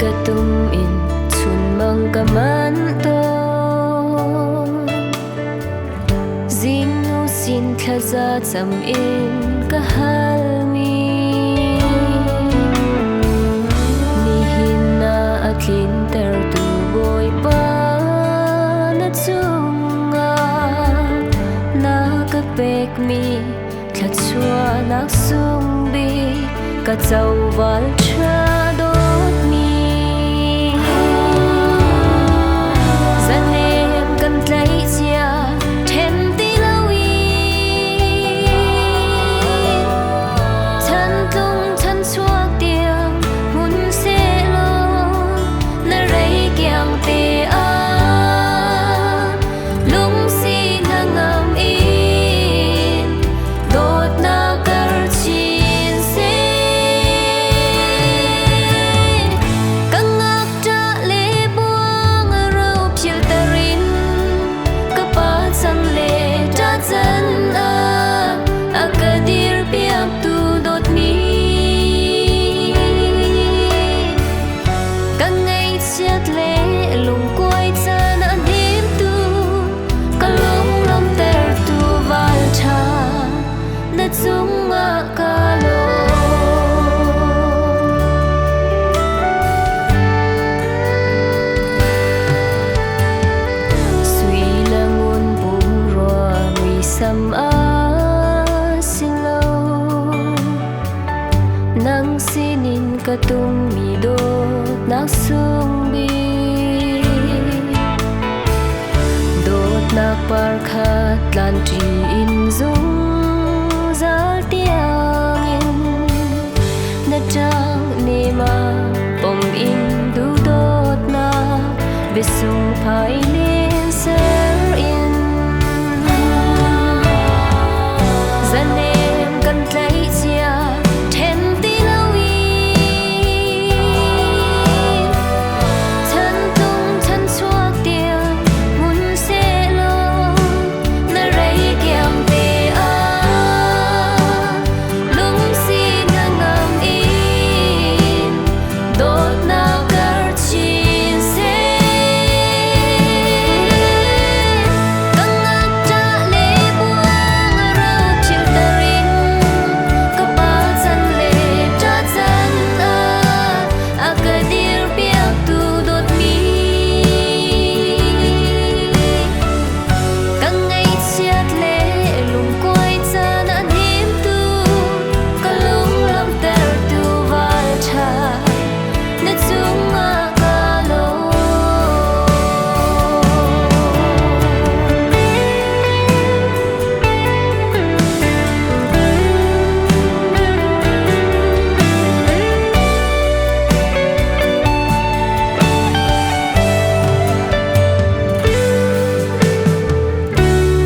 katum in chun mang kaman to zing nu sin khaza cham in kahal mi ni hin na atlin ter tu boy pa na chunga na ka pek mi thla chua nak sung bi ka chau wal tha dot mi zanem kan tlai chia them ti lawi chan tung chan chuak tiang mun se lo na rei kyang te a lung si na ngam in dot na kar chin se kangak ta le buang rau phil tarin ka pa chang le ta chan a akadir piak tu dot ni kangai chat le lung koi chan an dim tu kalong lam ter tu wal tha na chung a ka lo sui langun bum ro mi sam a silo nang sinin katum mi do nak sung bi dot nak par khat lan tri in dung zal tiang in na tang ne ma pom in du dot na besung phai len ser in zanem kan tlai chia them ti lawi chan tung chan chuak tiang mun se lo na rei kyang te a lung si na ngam in dot na kar chin se kangak ta le buang rau phil tarin ka pa chan le ta chan a akadir piak tu dot mi kangai chat le lung koi chan an him tu kalung lam ter tu wal tha na chung a ka lo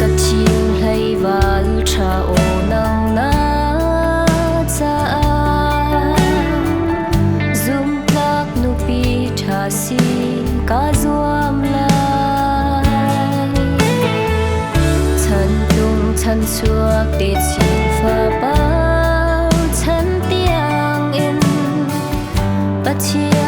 ka thing hlei wal tha o nang na cha zum plak nu pi tha si ka zuam lai chan tung chan chuak te chin fa pa chan tiang in pathian